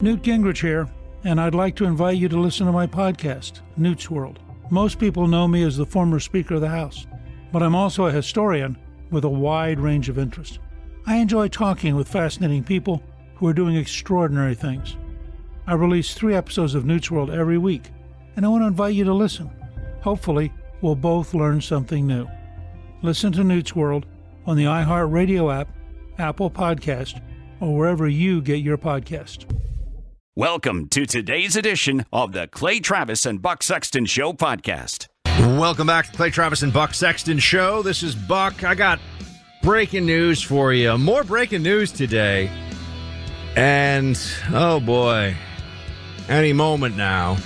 Newt Gingrich here, and I'd like to invite you to listen to my podcast, Newt's World. Most people know me as the former Speaker of the House, but I'm also a historian with a wide range of interests. I enjoy talking with fascinating people who are doing extraordinary things. I release 3 episodes of Newt's World every week, and I want to invite you to listen. Hopefully, we'll both learn something new. Listen to Newt's World on the iHeartRadio app, Apple Podcast, or wherever you get your podcast. Welcome to today's edition of the Clay Travis and Buck Sexton Show podcast. Welcome back to the Clay Travis and Buck Sexton Show. This is Buck. I got breaking news for you. More breaking news today. And, oh boy, any moment now,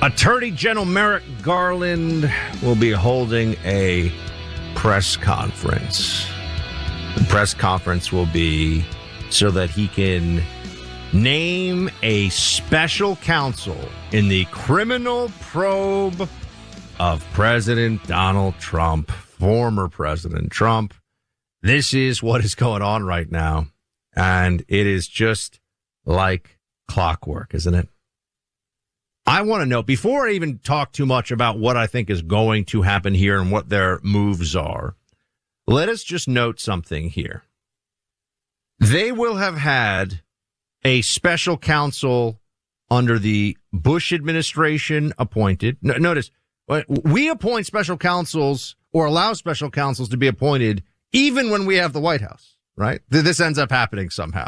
Attorney General Merrick Garland will be holding a press conference. The press conference will be so that he can name a special counsel in the criminal probe of President Donald Trump, former President Trump. This is what is going on right now, and it is just like clockwork, isn't it? I want to know, before I even talk too much about what I think is going to happen here and what their moves are, let us just note something here. They will have had a special counsel under the Bush administration appointed. Notice, we appoint special counsels or allow special counsels to be appointed even when we have the White House, right? This ends up happening somehow.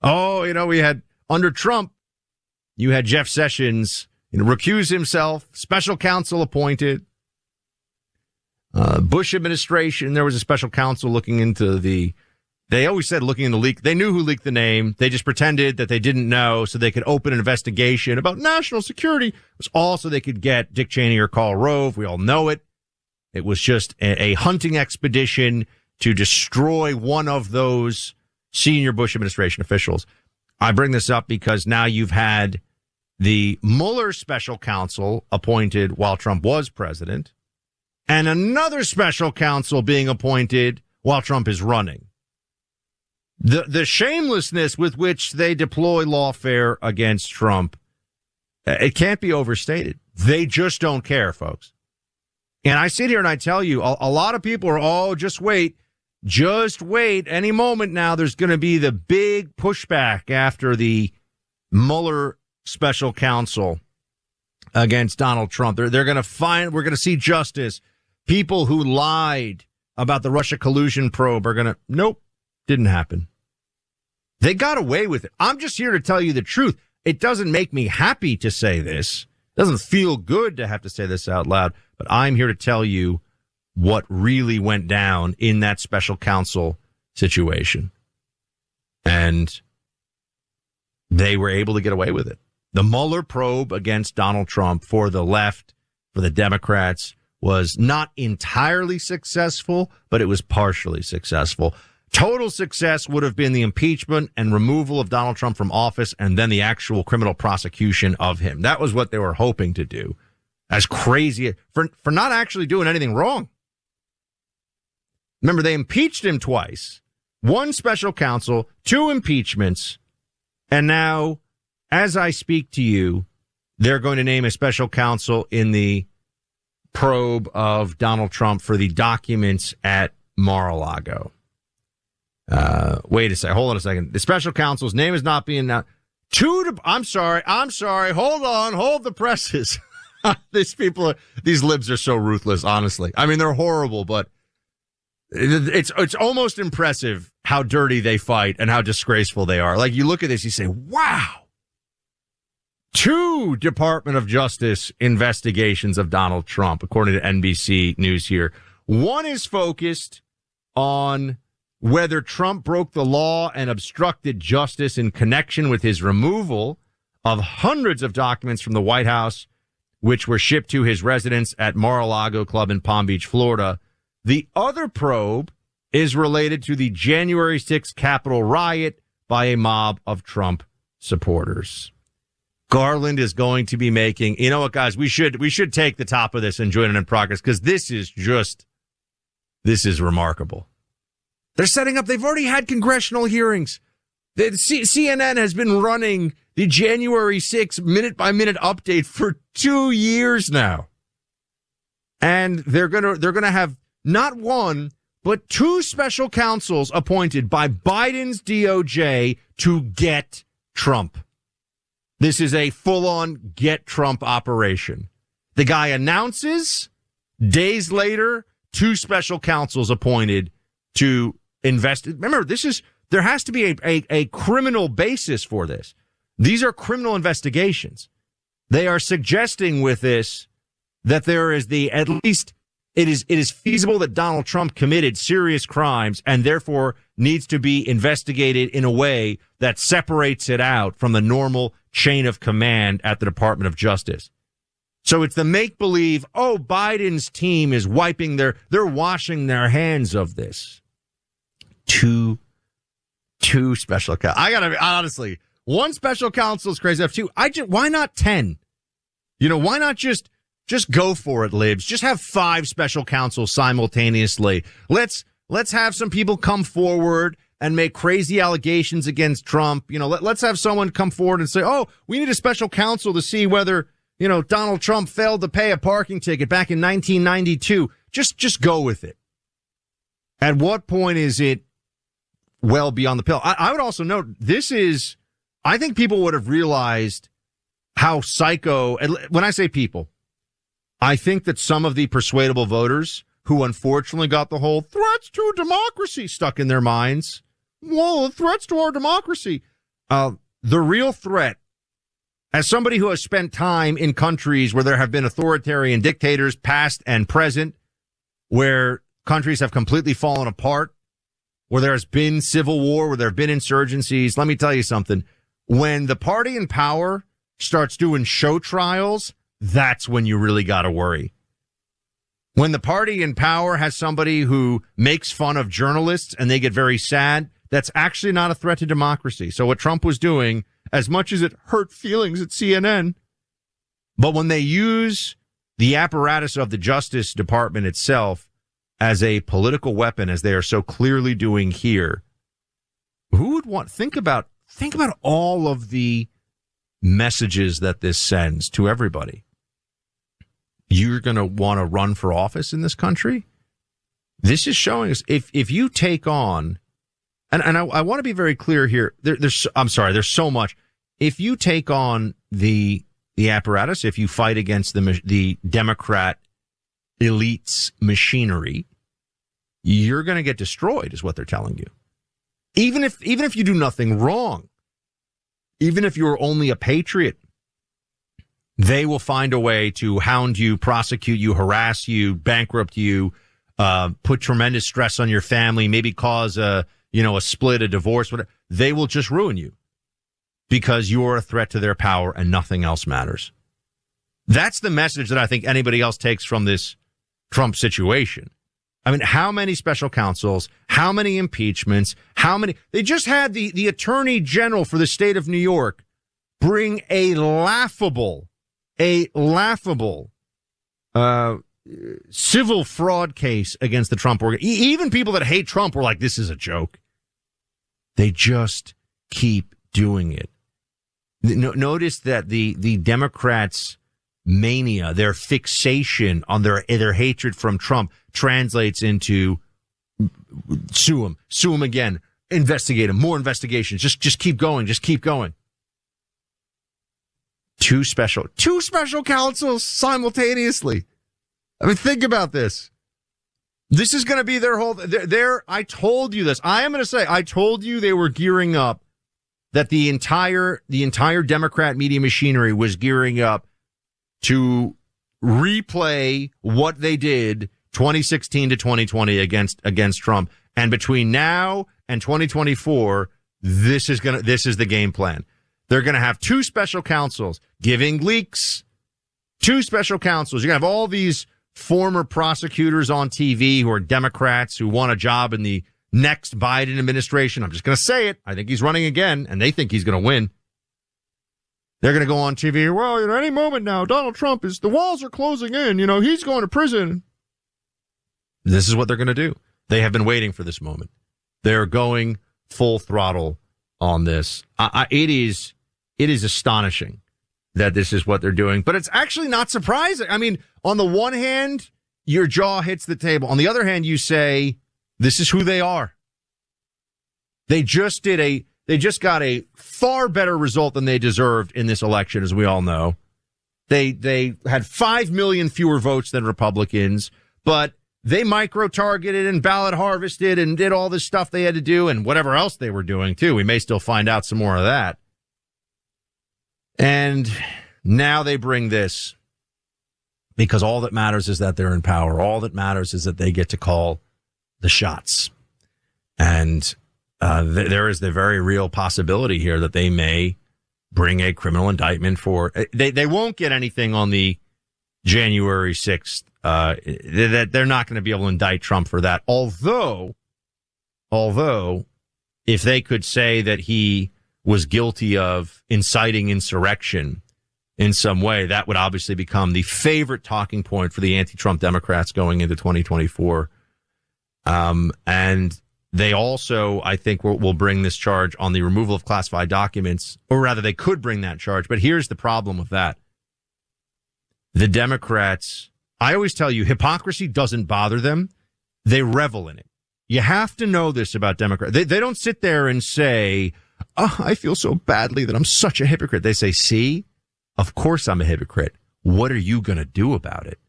Oh, we had under Trump, you had Jeff Sessions recuse himself, special counsel appointed. Bush administration, there was a special counsel looking into they always said looking in the leak. They knew who leaked the name. They just pretended that they didn't know so they could open an investigation about national security. It was all so they could get Dick Cheney or Karl Rove. We all know it. It was just a hunting expedition to destroy one of those senior Bush administration officials. I bring this up because now you've had the Mueller special counsel appointed while Trump was president and another special counsel being appointed while Trump is running. The shamelessness with which they deploy lawfare against Trump, it can't be overstated. They just don't care, folks. And I sit here and I tell you, a lot of people are, just wait. Any moment now, there's going to be the big pushback after the Mueller special counsel against Donald Trump. They're going to we're going to see justice. People who lied about the Russia collusion probe are going to, nope. Didn't happen. They got away with it. I'm just here to tell you the truth. It doesn't make me happy to say this. It doesn't feel good to have to say this out loud, but I'm here to tell you what really went down in that special counsel situation. And they were able to get away with it. The Mueller probe against Donald Trump for the left, for the Democrats, was not entirely successful, but it was partially successful. Total success would have been the impeachment and removal of Donald Trump from office and then the actual criminal prosecution of him. That was what they were hoping to do. As crazy for not actually doing anything wrong. Remember, they impeached him twice. 1 special counsel, 2 impeachments. And now, as I speak to you, they're going to name a special counsel in the probe of Donald Trump for the documents at Mar-a-Lago. Wait a second. Hold on a second. The special counsel's name is not being announced. I'm sorry. Hold on. Hold the presses. These libs are so ruthless, honestly. I mean, they're horrible, but it's almost impressive how dirty they fight and how disgraceful they are. Like, you look at this, you say, wow. 2 Department of Justice investigations of Donald Trump, according to NBC News here. One is focused on whether Trump broke the law and obstructed justice in connection with his removal of hundreds of documents from the White House, which were shipped to his residence at Mar-a-Lago Club in Palm Beach, Florida. The other probe is related to the January 6th Capitol riot by a mob of Trump supporters. Garland is going to be making, you know what, guys, we should take the top of this and join it in progress, because this is remarkable. They're setting up, they've already had congressional hearings. CNN has been running the January 6th minute-by-minute update for 2 years now. And they're gonna have not one, but 2 special counsels appointed by Biden's DOJ to get Trump. This is a full-on get Trump operation. The guy announces, days later, 2 special counsels appointed to invest. Remember, there has to be a criminal basis for this. These are criminal investigations. They are suggesting with this that there is it is feasible that Donald Trump committed serious crimes and therefore needs to be investigated in a way that separates it out from the normal chain of command at the Department of Justice. So it's the make-believe, Biden's team is they're washing their hands of this. Two special counsel. I gotta be, honestly, 1 special counsel is crazy enough. 2, why not 10? Why not just go for it, libs? Just have 5 special counsels simultaneously. Let's have some people come forward and make crazy allegations against Trump. Let's have someone come forward and say, we need a special counsel to see whether, Donald Trump failed to pay a parking ticket back in 1992. Just go with it. At what point is it well beyond the pale? I would also note I think people would have realized how psycho, when I say people, I think that some of the persuadable voters who unfortunately got the whole threats to democracy stuck in their minds. Well, threats to our democracy. The real threat, as somebody who has spent time in countries where there have been authoritarian dictators, past and present, where countries have completely fallen apart, where there has been civil war, where there have been insurgencies, let me tell you something. When the party in power starts doing show trials, that's when you really got to worry. When the party in power has somebody who makes fun of journalists and they get very sad, that's actually not a threat to democracy. So what Trump was doing, as much as it hurt feelings at CNN, but when they use the apparatus of the Justice Department itself as a political weapon, as they are so clearly doing here, who would think about all of the messages that this sends to everybody. You're going to want to run for office in this country? This is showing us if you take on, and I want to be very clear here. There's so much. If you take on the apparatus, if you fight against the Democrat elite's machinery, you're going to get destroyed, is what they're telling you. Even if you do nothing wrong, even if you're only a patriot, they will find a way to hound you, prosecute you, harass you, bankrupt you, put tremendous stress on your family, maybe cause a split, a divorce, whatever. They will just ruin you because you're a threat to their power and nothing else matters. That's the message that I think anybody else takes from this Trump situation. I mean, how many special counsels, how many impeachments, they just had the attorney general for the state of New York bring a laughable civil fraud case against the Trump organization. Even people that hate Trump were like, this is a joke. They just keep doing it. Notice that the Democrats' mania, their fixation on their hatred from Trump translates into sue him again, investigate him, more investigations, just keep going. Two special counsels simultaneously. I mean, think about this. This is going to be their whole, I told you this. I am going to say, I told you they were gearing up, that the entire Democrat media machinery was gearing up to replay what they did 2016 to 2020 against Trump. And between now and 2024, this is the game plan. They're going to have 2 special counsels giving leaks, 2 special counsels. You're going to have all these former prosecutors on TV who are Democrats who want a job in the next Biden administration. I'm just going to say it. I think he's running again, and they think he's going to win. They're going to go on TV. Well, any moment now, Donald Trump the walls are closing in. He's going to prison. This is what they're going to do. They have been waiting for this moment. They're going full throttle on this. It is astonishing that this is what they're doing, but it's actually not surprising. I mean, on the one hand, your jaw hits the table. On the other hand, you say, this is who they are. They just got a far better result than they deserved in this election, as we all know. They had 5 million fewer votes than Republicans, but they micro-targeted and ballot harvested and did all this stuff they had to do and whatever else they were doing, too. We may still find out some more of that. And now they bring this because all that matters is that they're in power. All that matters is that they get to call the shots. And there is the very real possibility here that they may bring a criminal indictment for. They won't get anything on the January 6th. That they're not going to be able to indict Trump for that. Although, if they could say that he was guilty of inciting insurrection in some way, that would obviously become the favorite talking point for the anti-Trump Democrats going into 2024. And they also, I think, will bring this charge on the removal of classified documents, or rather they could bring that charge. But here's the problem with that. The Democrats, I always tell you, hypocrisy doesn't bother them. They revel in it. You have to know this about Democrats. They don't sit there and say, oh, I feel so badly that I'm such a hypocrite. They say, see, of course I'm a hypocrite. What are you going to do about it?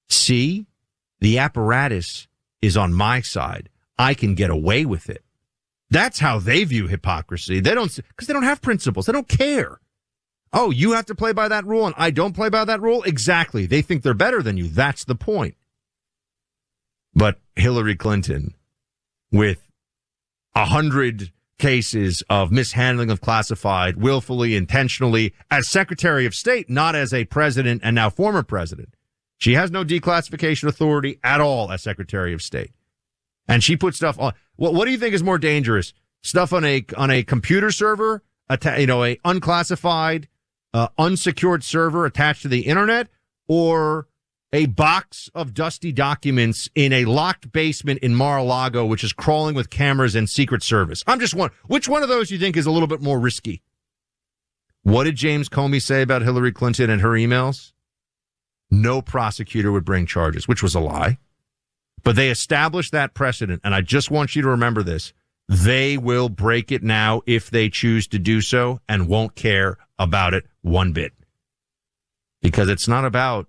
See, the apparatus is on my side. I can get away with it. That's how they view hypocrisy. They don't, because they don't have principles. They don't care. Oh, you have to play by that rule and I don't play by that rule? Exactly. They think they're better than you. That's the point. But Hillary Clinton, with 100 cases of mishandling of classified, willfully, intentionally, as Secretary of State, not as a president and now former president. She has no declassification authority at all as Secretary of State. And she put stuff on. What do you think is more dangerous? Stuff on a computer server, a unclassified, unsecured server attached to the internet, or a box of dusty documents in a locked basement in Mar-a-Lago, which is crawling with cameras and Secret Service? I'm just wondering, which one of those do you think is a little bit more risky? What did James Comey say about Hillary Clinton and her emails? No prosecutor would bring charges, which was a lie. But they established that precedent, and I just want you to remember this. They will break it now if they choose to do so and won't care about it one bit. Because it's not about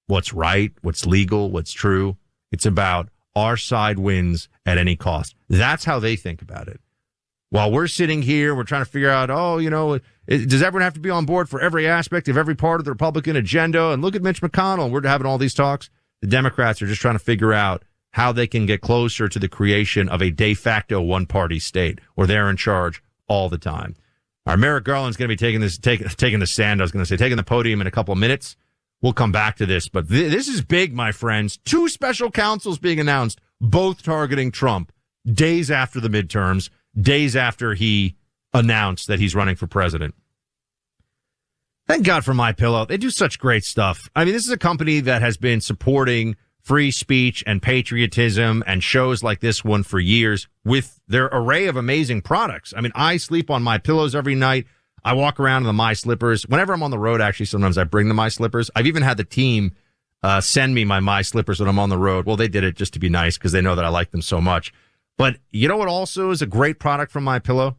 what's right, what's legal, what's true. It's about our side wins at any cost. That's how they think about it. While we're sitting here, we're trying to figure out, does everyone have to be on board for every aspect of every part of the Republican agenda? And look at Mitch McConnell. We're having all these talks. The Democrats are just trying to figure out how they can get closer to the creation of a de facto one-party state where they're in charge all the time. Our Merrick Garland's going to be taking the stand. I was going to say taking the podium in a couple of minutes. We'll come back to this, but this is big, my friends. 2 special counsels being announced, both targeting Trump days after the midterms, days after he announced that he's running for president. Thank God for MyPillow. They do such great stuff. I mean, this is a company that has been supporting free speech and patriotism and shows like this one for years with their array of amazing products. I mean, I sleep on MyPillows every night. I walk around in the My Slippers. Whenever I'm on the road, actually, sometimes I bring the My Slippers. I've even had the team send me my Slippers when I'm on the road. Well, they did it just to be nice because they know that I like them so much. But you know what also is a great product from MyPillow?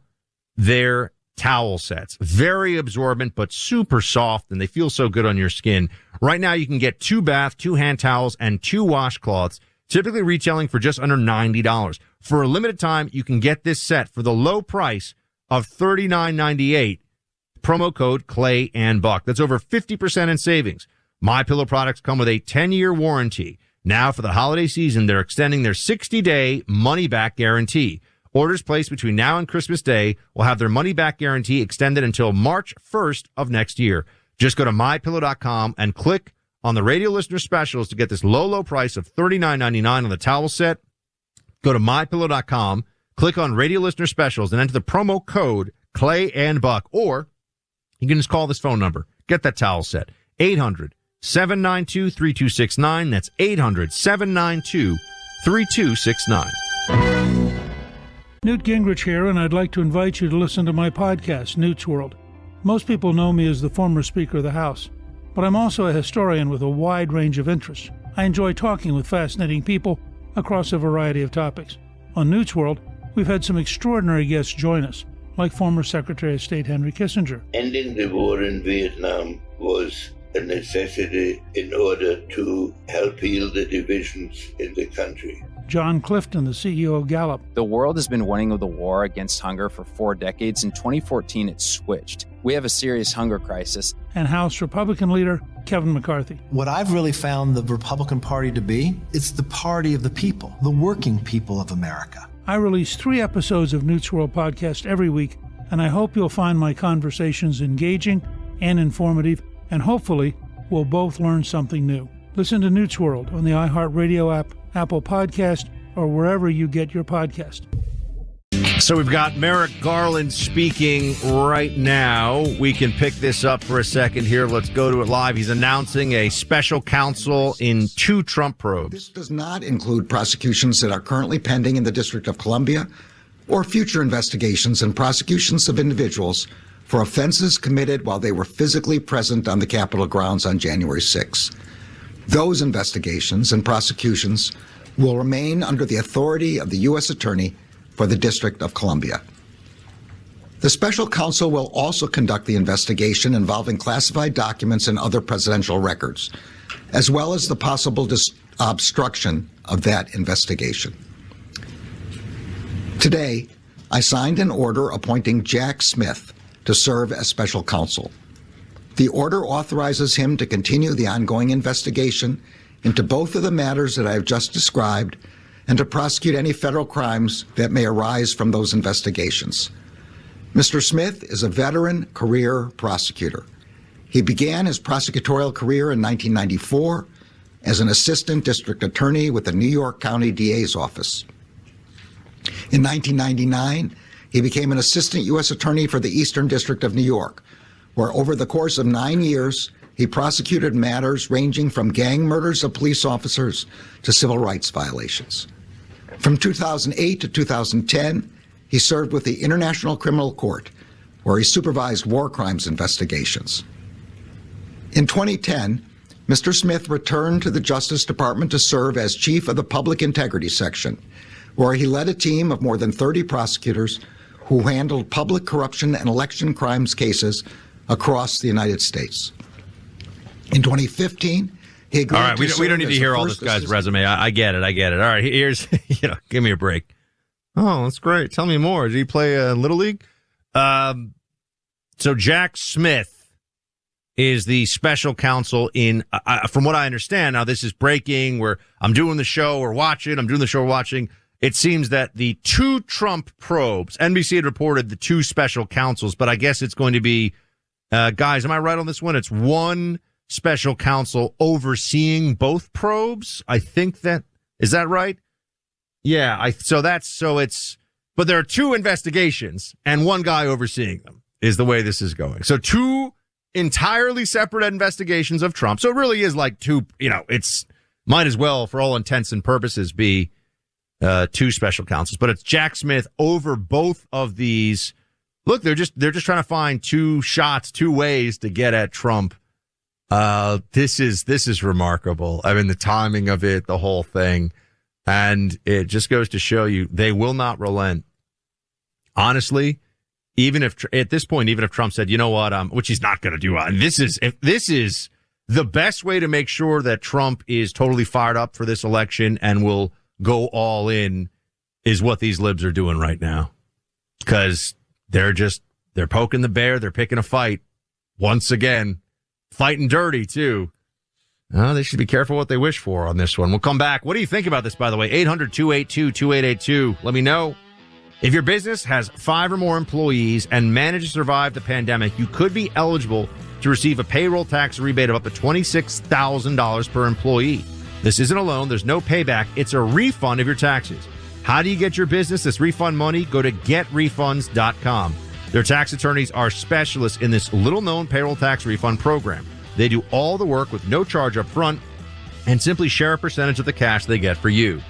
Their towel sets. Very absorbent, but super soft, and they feel so good on your skin. Right now, you can get 2 bath, 2 hand towels, and 2 washcloths, typically retailing for just under $90. For a limited time, you can get this set for the low price of $39.98. Promo code Clay and Buck. That's over 50% in savings. MyPillow products come with a 10-year warranty. Now, for the holiday season, they're extending their 60-day money-back guarantee. Orders placed between now and Christmas Day will have their money-back guarantee extended until March 1st of next year. Just go to MyPillow.com and click on the radio listener specials to get this low price of $39.99 on the towel set. Go to MyPillow.com, click on radio listener specials, and enter the promo code Clay and Buck. Or you can just call this phone number. Get that towel set. 800-792-3269. That's 800-792-3269. Newt Gingrich here, and I'd like to invite you to listen to my podcast, Newt's World. Most people know me as the former Speaker of the House, but I'm also a historian with a wide range of interests. I enjoy talking with fascinating people across a variety of topics. On Newt's World, we've had some extraordinary guests join us, like former Secretary of State Henry Kissinger. Ending the war in Vietnam was a necessity in order to help heal the divisions in the country. John Clifton, the CEO of Gallup. The world has been winning the war against hunger for 4 decades. In 2014, it switched. We have a serious hunger crisis. And House Republican leader Kevin McCarthy. What I've really found the Republican Party to be, it's the party of the people, the working people of America. I release 3 episodes of Newt's World podcast every week, and I hope you'll find my conversations engaging and informative, and hopefully we'll both learn something new. Listen to Newt's World on the iHeartRadio app, Apple Podcast, or wherever you get your podcast. So we've got Merrick Garland speaking right now. We can pick this up for a second here. Let's go to it live. He's announcing a special counsel in 2 Trump probes. This does not include prosecutions that are currently pending in the District of Columbia or future investigations and prosecutions of individuals for offenses committed while they were physically present on the Capitol grounds on January 6. Those investigations and prosecutions will remain under the authority of the U.S. Attorney for the District of Columbia. The special counsel will also conduct the investigation involving classified documents and other presidential records, as well as the possible obstruction of that investigation. Today, I signed an order appointing Jack Smith to serve as special counsel. The order authorizes him to continue the ongoing investigation into both of the matters that I have just described and to prosecute any federal crimes that may arise from those investigations. Mr. Smith is a veteran career prosecutor. He began his prosecutorial career in 1994 as an assistant district attorney with the New York County DA's office. In 1999, he became an assistant U.S. attorney for the Eastern District of New York, where over the course of 9 years, he prosecuted matters ranging from gang murders of police officers to civil rights violations. From 2008 to 2010, he served with the International Criminal Court, where he supervised war crimes investigations. In 2010, Mr. Smith returned to the Justice Department to serve as chief of the Public Integrity Section, where he led a team of more than 30 prosecutors who handled public corruption and election crimes cases across the United States. In 2015, he agreed. All right, we don't need to hear all this guy's resume. I get it. All right, here's, give me a break. Oh, that's great. Tell me more. Did he play Little League? So Jack Smith is the special counsel in, from what I understand, now this is breaking, where I'm doing the show or watching. It seems that the 2 Trump probes, NBC had reported the 2 special counsels, but I guess it's going to be, guys, am I right on this one? It's 1 special counsel overseeing both probes. I think is that right? Yeah. But there are 2 investigations and 1 guy overseeing them is the way this is going. So 2 entirely separate investigations of Trump. So it really is like 2, it's might as well for all intents and purposes be 2 special counsels, but it's Jack Smith over both of these. Look, they're just trying to find 2 shots, 2 ways to get at Trump. This is remarkable. I mean, the timing of it, the whole thing, and it just goes to show you they will not relent. Honestly, even if Trump said, you know what, which he's not going to do, this is the best way to make sure that Trump is totally fired up for this election and will go all in, is what these libs are doing right now, because they're poking the bear. They're picking a fight once again, fighting dirty too. They should be careful what they wish for on this one. We'll come back. What do you think about this, by the way? 800-282-2882. Let me know. If your business has 5 or more employees and managed to survive the pandemic, you could be eligible to receive a payroll tax rebate of up to $26,000 per employee. This isn't a loan. There's no payback. It's a refund of your taxes. How do you get your business this refund money? Go to getrefunds.com. Their tax attorneys are specialists in this little-known payroll tax refund program. They do all the work with no charge up front and simply share a percentage of the cash they get for you.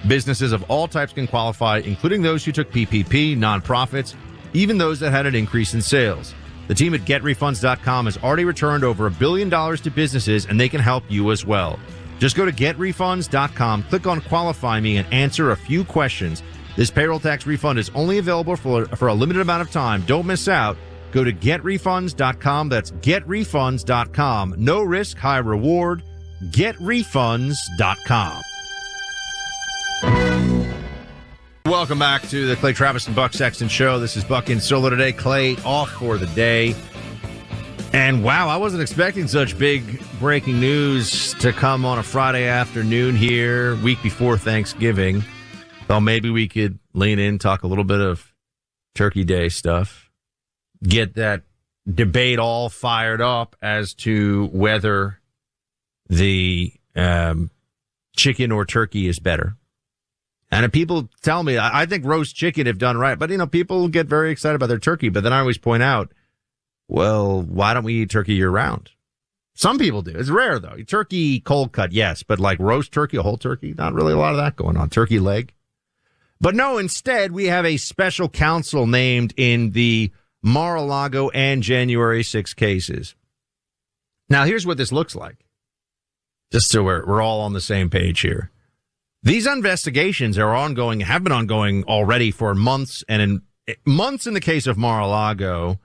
Businesses of all types can qualify, including those who took PPP, nonprofits, even those that had an increase in sales. The team at GetRefunds.com has already returned over $1 billion to businesses, and they can help you as well. Just go to GetRefunds.com, click on Qualify Me, and answer a few questions. This payroll tax refund is only available for a limited amount of time. Don't miss out. Go to GetRefunds.com. That's GetRefunds.com. No risk, high reward. GetRefunds.com. Welcome back to the Clay Travis and Buck Sexton Show. This is Buck in solo today. Clay off for the day. And wow, I wasn't expecting such big breaking news to come on a Friday afternoon here, week before Thanksgiving. Thought maybe we could lean in, talk a little bit of Turkey Day stuff, get that debate all fired up as to whether the chicken or turkey is better. And if people tell me, I think roast chicken if done right, but people get very excited about their turkey. But then I always point out, well, why don't we eat turkey year round? Some people do. It's rare though. Turkey cold cut, yes, but like roast turkey, a whole turkey, not really a lot of that going on. Turkey leg. But no, instead we have a special counsel named in the Mar-a-Lago and January 6 cases. Now here's what this looks like. Just so we're all on the same page here. These investigations are ongoing, have been ongoing already for months, and in the case of Mar-a-Lago,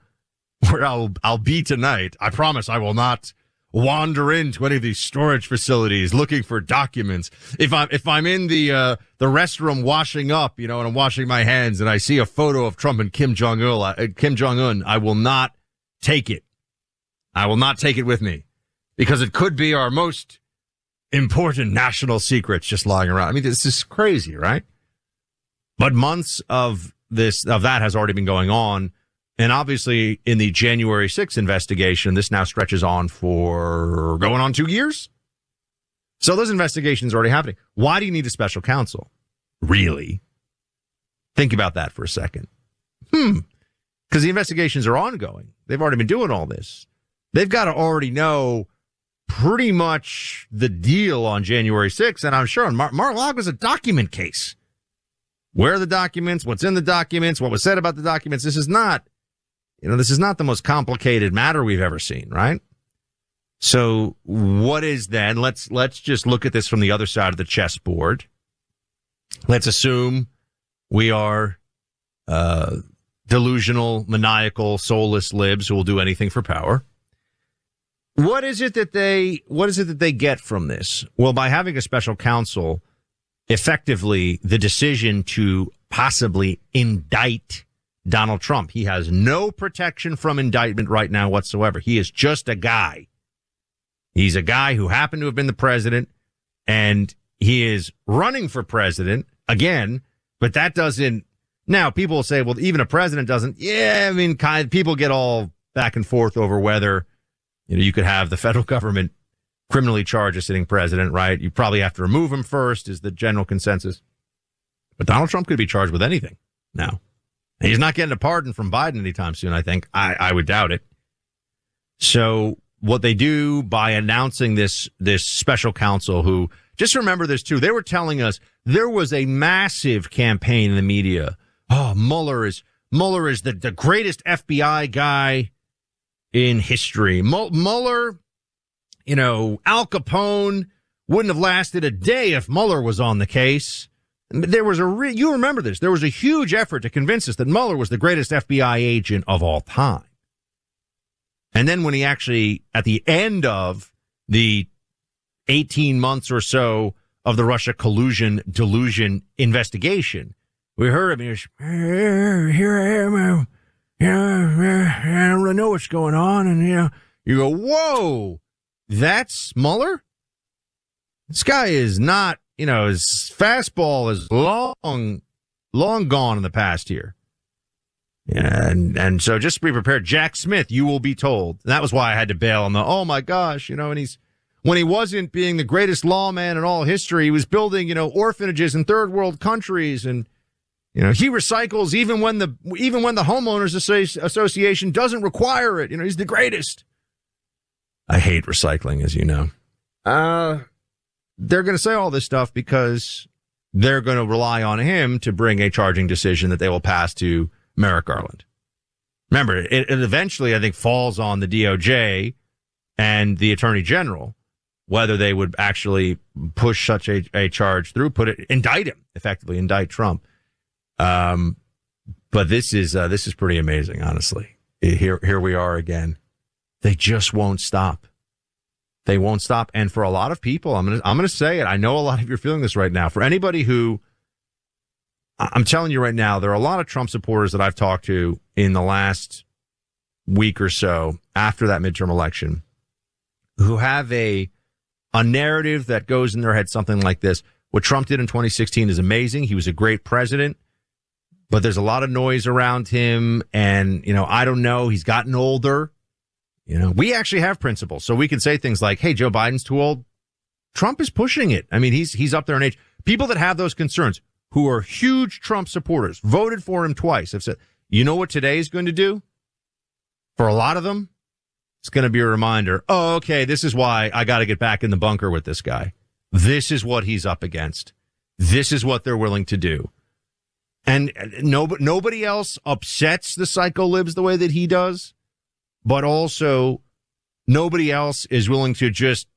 where I'll be tonight. I promise I will not wander into any of these storage facilities looking for documents. If I'm in the restroom washing up, and I'm washing my hands, and I see a photo of Trump and Kim Jong-un, I will not take it. I will not take it with me because it could be our most important national secrets just lying around. I mean, this is crazy, right? But months of that has already been going on. And obviously in the January 6th investigation, this now stretches on for going on 2 years. So those investigations are already happening. Why do you need a special counsel? Really? Think about that for a second. Because the investigations are ongoing. They've already been doing all this. They've got to already know pretty much the deal on January 6th, and I'm sure Mar-a-Lago is a document case. Where are the documents? What's in the documents? What was said about the documents? This is not the most complicated matter we've ever seen, right? So what is then? Let's just look at this from the other side of the chessboard. Let's assume we are delusional, maniacal, soulless libs who will do anything for power. What is it that they get from this? Well, by having a special counsel, effectively the decision to possibly indict Donald Trump. He has no protection from indictment right now whatsoever. He is just a guy. He's a guy who happened to have been the president, and he is running for president again, but that doesn't. Now, people will say, well, even a president doesn't. Yeah, I mean, people get all back and forth over whether you could have the federal government criminally charge a sitting president, right? You probably have to remove him first, is the general consensus. But Donald Trump could be charged with anything now. And he's not getting a pardon from Biden anytime soon, I think. I would doubt it. So what they do by announcing this special counsel who, just remember this too, they were telling us there was a massive campaign in the media. Oh, Mueller is the greatest FBI guy in history. Mueller, Al Capone wouldn't have lasted a day if Mueller was on the case. There was you remember this. There was a huge effort to convince us that Mueller was the greatest FBI agent of all time. And then when he actually, at the end of the 18 months or so of the Russia collusion delusion investigation, we heard him. He was, here I am. I don't really know what's going on. And, you go, whoa, that's Mueller? This guy is not, his fastball is long gone in the past year. Yeah, and so just be prepared. Jack Smith, you will be told. And that was why I had to bail on oh my gosh, and when he wasn't being the greatest lawman in all history, he was building, orphanages in third world countries, and he recycles even when the homeowners association doesn't require it. He's the greatest. I hate recycling, as you know. They're going to say all this stuff because they're going to rely on him to bring a charging decision that they will pass to Merrick Garland. Remember, it eventually, I think, falls on the DOJ and the Attorney General whether they would actually push such a charge through, effectively indict Trump. But this is pretty amazing, honestly. Here we are again. They just won't stop. They won't stop. And for a lot of people, I'm gonna say it. I know a lot of you are feeling this right now. For anybody who, I'm telling you right now, there are a lot of Trump supporters that I've talked to in the last week or so after that midterm election who have a narrative that goes in their head something like this. What Trump did in 2016 is amazing. He was a great president, but there's a lot of noise around him. And, I don't know. He's gotten older. We actually have principles. So we can say things like, hey, Joe Biden's too old. Trump is pushing it. I mean, he's up there in age. People that have those concerns, who are huge Trump supporters, voted for him twice, have said, you know what today is going to do? For a lot of them, it's going to be a reminder, oh, okay, this is why I got to get back in the bunker with this guy. This is what he's up against. This is what they're willing to do. And nobody else upsets the psycho libs the way that he does, but also nobody else is willing to just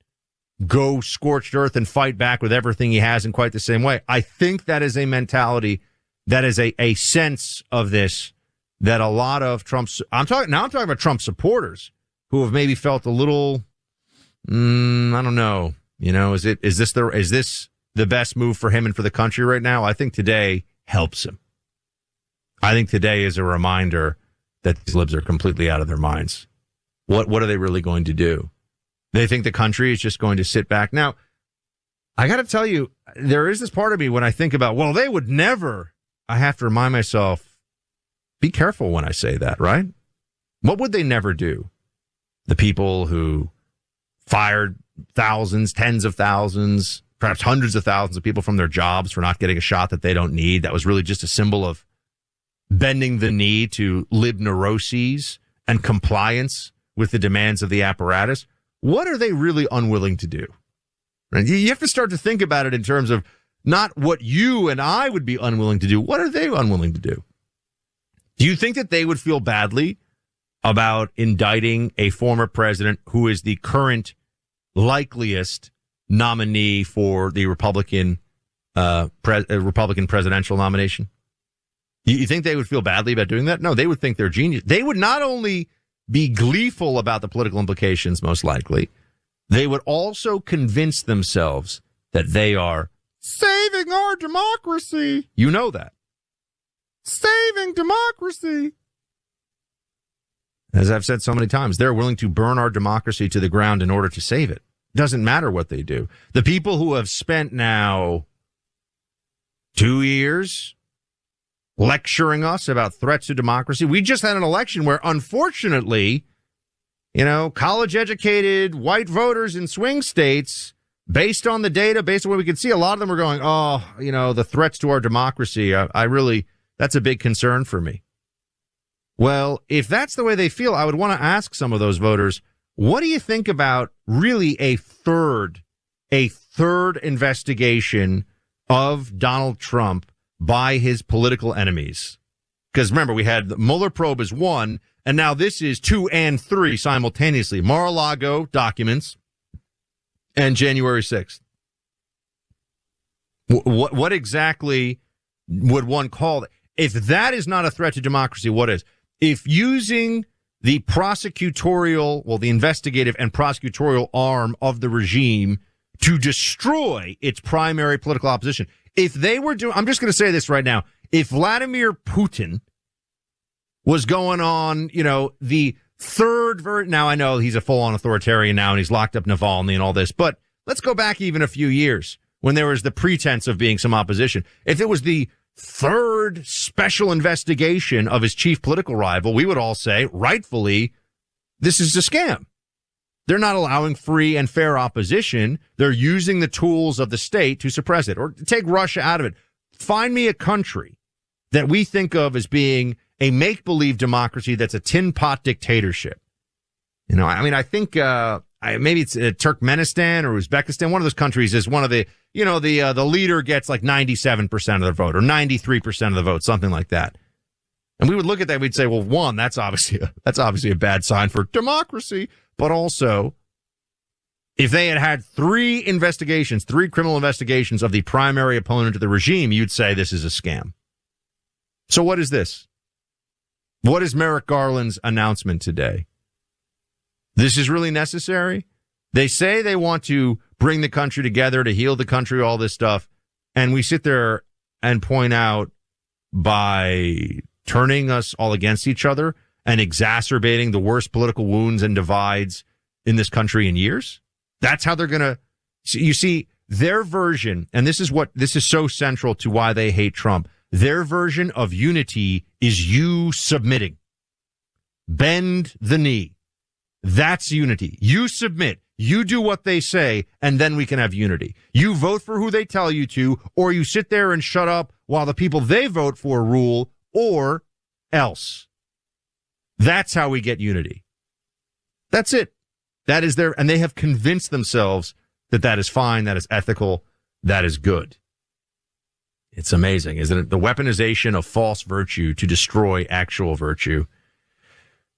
go scorched earth and fight back with everything he has in quite the same way. I think that is a mentality, that is a sense of this that a lot of Trump's, I'm talking about Trump supporters who have maybe felt a little, I don't know, is this the best move for him and for the country right now? I think today helps him. I think today is a reminder that these libs are completely out of their minds. What are they really going to do? They think the country is just going to sit back. Now, I got to tell you, there is this part of me when I think about, well, they would never, I have to remind myself, be careful when I say that, right? What would they never do? The people who fired thousands, tens of thousands, perhaps hundreds of thousands of people from their jobs for not getting a shot that they don't need. That was really just a symbol of bending the knee to lib neuroses and compliance with the demands of the apparatus. What are they really unwilling to do? Right? You have to start to think about it in terms of not what you and I would be unwilling to do. What are they unwilling to do? Do you think that they would feel badly about indicting a former president who is the current likeliest nominee for the Republican presidential nomination? You think they would feel badly about doing that? No, they would think they're genius. They would not only be gleeful about the political implications, most likely, they would also convince themselves that they are saving our democracy. You know that. Saving democracy. As I've said so many times, they're willing to burn our democracy to the ground in order to save it. Doesn't matter what they do. The people who have spent now 2 years lecturing us about threats to democracy. We just had an election where, unfortunately, college-educated white voters in swing states, based on the data, based on what we can see, a lot of them are going, the threats to our democracy, that's a big concern for me. Well, if that's the way they feel, I would want to ask some of those voters, what do you think about really a third investigation of Donald Trump by his political enemies? Because remember, we had the Mueller probe as 1, and now this is 2 and 3 simultaneously. Mar-a-Lago documents and January 6th. What exactly would one call that? If that is not a threat to democracy, what is? If using the the investigative and prosecutorial arm of the regime to destroy its primary political opposition, if they were doing, I'm just going to say this right now, if Vladimir Putin was going on, the third now I know he's a full-on authoritarian now and he's locked up Navalny and all this, but let's go back even a few years when there was the pretense of being some opposition. If it was the third special investigation of his chief political rival, we would all say, rightfully, this is a scam. They're not allowing free and fair opposition. They're using the tools of the state to suppress it. Or take Russia out of it. Find me a country that we think of as being a make-believe democracy that's a tin pot dictatorship. I think maybe it's Turkmenistan or Uzbekistan. One of those countries is one of the, the leader gets like 97% of the vote or 93% of the vote, something like that. And we would look at that, we'd say, well, one, that's obviously a bad sign for democracy, but also if they had three criminal investigations of the primary opponent of the regime, you'd say this is a scam. So what is this? What is Merrick Garland's announcement today? This is really necessary? They say they want to bring the country together, to heal the country, all this stuff. And we sit there and point out by turning us all against each other and exacerbating the worst political wounds and divides in this country in years. That's how they're going to, you see, their version, and this is so central to why they hate Trump. Their version of unity is you submitting. Bend the knee. That's unity. You submit. You do what they say, and then we can have unity. You vote for who they tell you to, or you sit there and shut up while the people they vote for rule, or else. That's how we get unity. That's it. That is and they have convinced themselves that is fine, that is ethical, that is good. It's amazing, isn't it? The weaponization of false virtue to destroy actual virtue.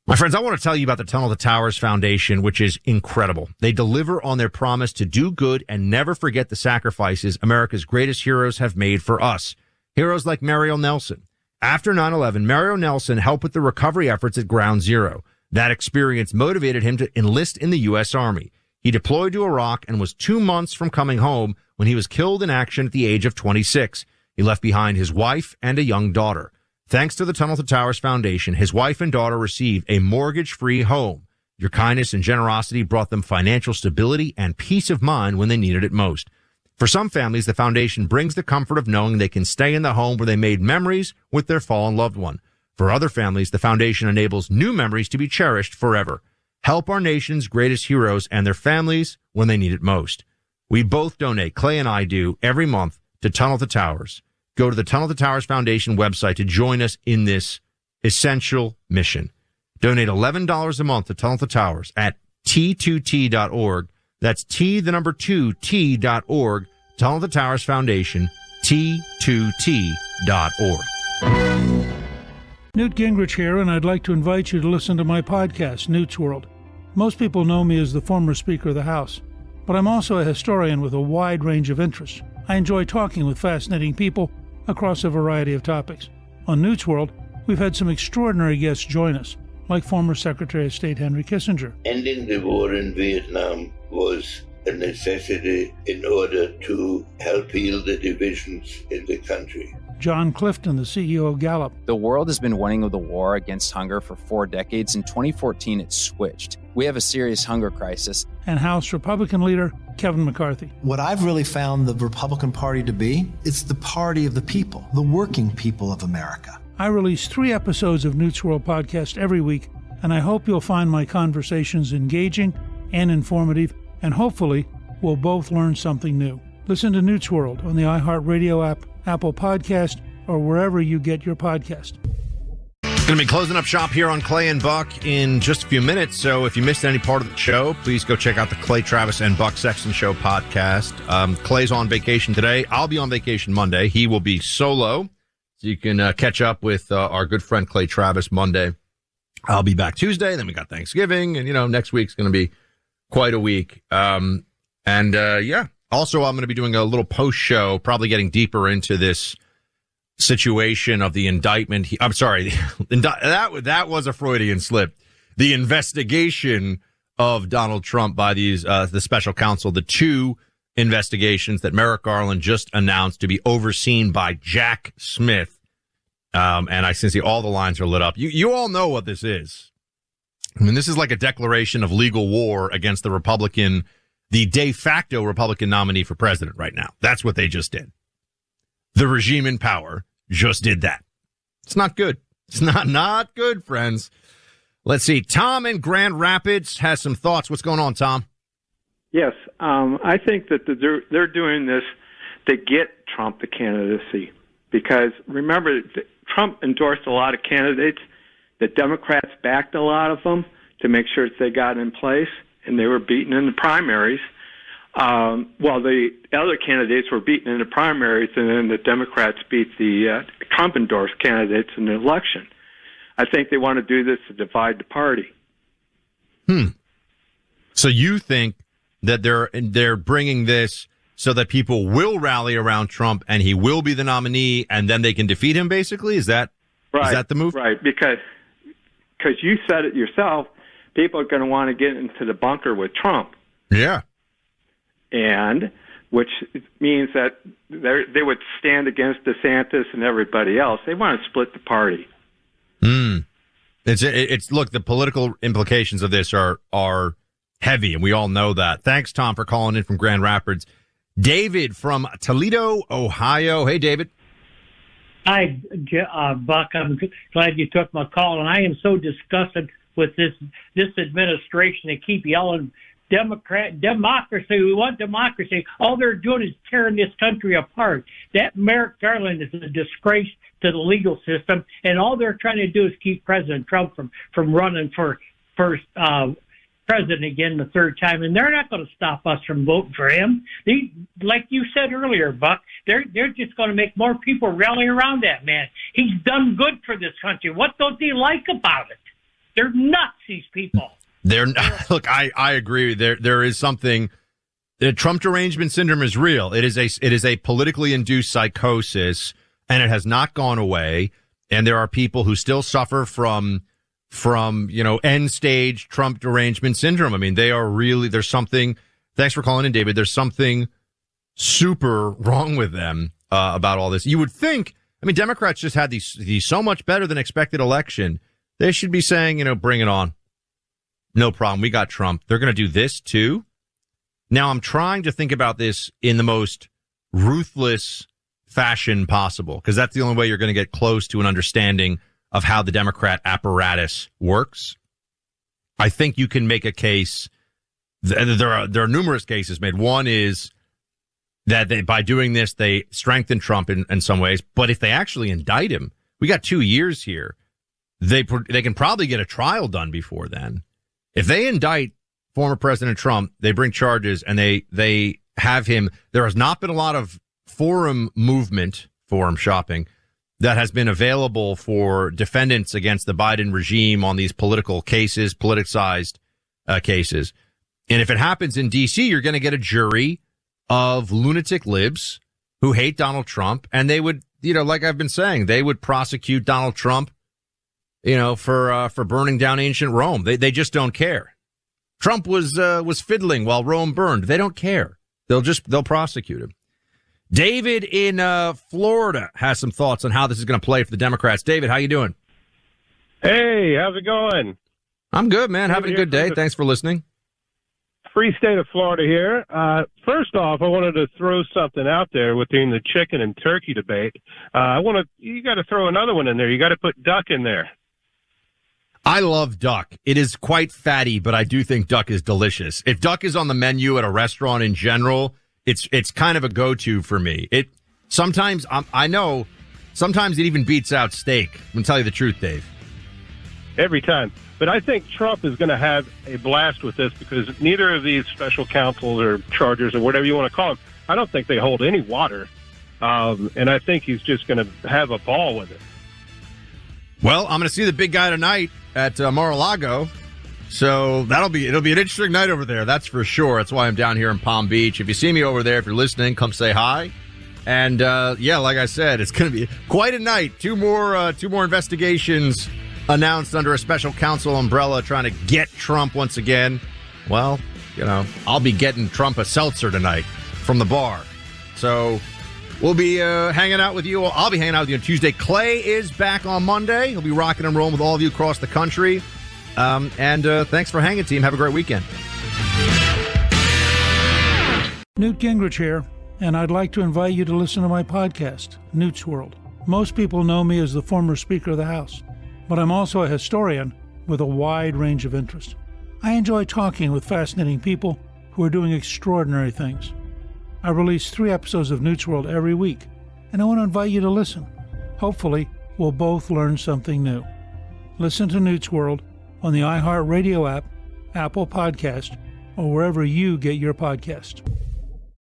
My friends, I want to tell you about the Tunnel to Towers Foundation, which is incredible. They deliver on their promise to do good and never forget the sacrifices America's greatest heroes have made for us. Heroes like Mario Nelson. After 9/11, Mario Nelson helped with the recovery efforts at Ground Zero. That experience motivated him to enlist in the U.S. Army. He deployed to Iraq and was 2 months from coming home when he was killed in action at the age of 26. He left behind his wife and a young daughter. Thanks to the Tunnel to Towers Foundation, his wife and daughter received a mortgage-free home. Your kindness and generosity brought them financial stability and peace of mind when they needed it most. For some families, the foundation brings the comfort of knowing they can stay in the home where they made memories with their fallen loved one. For other families, the foundation enables new memories to be cherished forever. Help our nation's greatest heroes and their families when they need it most. We both donate, Clay and I do, every month to Tunnel to Towers. Go to the Tunnel to Towers Foundation website to join us in this essential mission. Donate $11 a month to Tunnel to Towers at T2T.org. That's T2T.org. Tunnel to Towers Foundation, T2T.org. Newt Gingrich here, and I'd like to invite you to listen to my podcast, Newt's World. Most people know me as the former Speaker of the House, but I'm also a historian with a wide range of interests. I enjoy talking with fascinating people across a variety of topics. On Newt's World, we've had some extraordinary guests join us, like former Secretary of State Henry Kissinger. Ending the war in Vietnam was a necessity in order to help heal the divisions in the country. John Clifton, the CEO of Gallup. The world has been winning the war against hunger for 4 decades. In 2014, it switched. We have a serious hunger crisis. And House Republican leader Kevin McCarthy. What I've really found the Republican Party to be, it's the party of the people, the working people of America. I release 3 episodes of Newt's World podcast every week, and I hope you'll find my conversations engaging and informative, and hopefully we'll both learn something new. Listen to Newt's World on the iHeartRadio app, Apple Podcast, or wherever you get your podcast. Going to be closing up shop here on Clay and Buck in just a few minutes. So if you missed any part of the show, please go check out the Clay, Travis, and Buck Sexton Show podcast. Clay's on vacation today. I'll be on vacation Monday. He will be solo. So you can catch up with our good friend Clay Travis Monday. I'll be back Tuesday. Then we got Thanksgiving. And, next week's going to be quite a week. Yeah. Also, I'm going to be doing a little post show, probably getting deeper into this situation of the indictment. I'm sorry, that was a Freudian slip. The investigation of Donald Trump by the special counsel, the 2 investigations that Merrick Garland just announced to be overseen by Jack Smith. And I can see all the lines are lit up. You all know what this is. I mean, this is like a declaration of legal war against the de facto Republican nominee for president right now. That's what they just did. The regime in power just did that. It's not good. It's not good, friends. Let's see. Tom in Grand Rapids has some thoughts. What's going on, Tom? Yes. I think that they're doing this to get Trump the candidacy. Because remember, Trump endorsed a lot of candidates. The Democrats backed a lot of them to make sure that they got in place. and they were beaten in the primaries. The other candidates were beaten in the primaries, and then the Democrats beat the Trump-endorsed candidates in the election. I think they want to do this to divide the party. So you think that they're bringing this so that people will rally around Trump and he will be the nominee, and then they can defeat him, basically? Is that the move? Right, because you said it yourself, people are going to want to get into the bunker with Trump. Yeah. And which means that they would stand against DeSantis and everybody else. They want to split the party. It's look, the political implications of this are heavy, and we all know that. Thanks, Tom, for calling in from Grand Rapids. David from Toledo, Ohio. Hey, David. Hi, Buck. I'm glad you took my call, and I am so disgusted with this administration. They keep yelling democracy. We want democracy. All they're doing is tearing this country apart. That Merrick Garland is a disgrace to the legal system, and all they're trying to do is keep President Trump from running for president again the third time, and they're not going to stop us from voting for him. Like you said earlier, Buck, they're just going to make more people rally around that man. He's done good for this country. What don't they like about it? They're nuts, these people. Look, I agree. There is something. The Trump derangement syndrome is real. It is a politically induced psychosis, and it has not gone away. And there are people who still suffer from end stage Trump derangement syndrome. I mean, there's something. Thanks for calling in, David. There's something super wrong with them about all this. You would think. I mean, Democrats just had these so much better than expected election. They should be saying, bring it on. No problem. We got Trump. They're going to do this too. Now, I'm trying to think about this in the most ruthless fashion possible, because that's the only way you're going to get close to an understanding of how the Democrat apparatus works. I think you can make a case. There are numerous cases made. One is that by doing this, they strengthen Trump in some ways. But if they actually indict him, we got 2 years here. They can probably get a trial done before then. If they indict former President Trump, they bring charges and they have him. There has not been a lot of forum shopping that has been available for defendants against the Biden regime on these political cases, politicized cases. And if it happens in D.C., you're going to get a jury of lunatic libs who hate Donald Trump. And they would, like I've been saying, they would prosecute Donald Trump, for burning down ancient Rome. They just don't care. Trump was fiddling while Rome burned. They don't care. They'll prosecute him. David in Florida has some thoughts on how this is going to play for the Democrats. David, how you doing? Hey, how's it going? I'm good, man. Having a good day. Thanks for listening. Free state of Florida here. First off, I wanted to throw something out there within the chicken and turkey debate. You got to throw another one in there. You got to put duck in there. I love duck. It is quite fatty, but I do think duck is delicious. If duck is on the menu at a restaurant in general, it's kind of a go-to for me. Sometimes it even beats out steak. I'm going to tell you the truth, Dave. Every time. But I think Trump is going to have a blast with this because neither of these special counsels or chargers or whatever you want to call them, I don't think they hold any water. And I think he's just going to have a ball with it. Well, I'm going to see the big guy tonight at Mar-a-Lago. So it'll be an interesting night over there. That's for sure. That's why I'm down here in Palm Beach. If you see me over there, if you're listening, come say hi. And like I said, it's going to be quite a night. Two more investigations announced under a special counsel umbrella trying to get Trump once again. Well, I'll be getting Trump a seltzer tonight from the bar. So we'll be hanging out with you. I'll be hanging out with you on Tuesday. Clay is back on Monday. He'll be rocking and rolling with all of you across the country. And thanks for hanging, team. Have a great weekend. Newt Gingrich here, and I'd like to invite you to listen to my podcast, Newt's World. Most people know me as the former Speaker of the House, but I'm also a historian with a wide range of interests. I enjoy talking with fascinating people who are doing extraordinary things. I release 3 episodes of Newt's World every week, and I want to invite you to listen. Hopefully, we'll both learn something new. Listen to Newt's World on the iHeartRadio app, Apple Podcast, or wherever you get your podcast.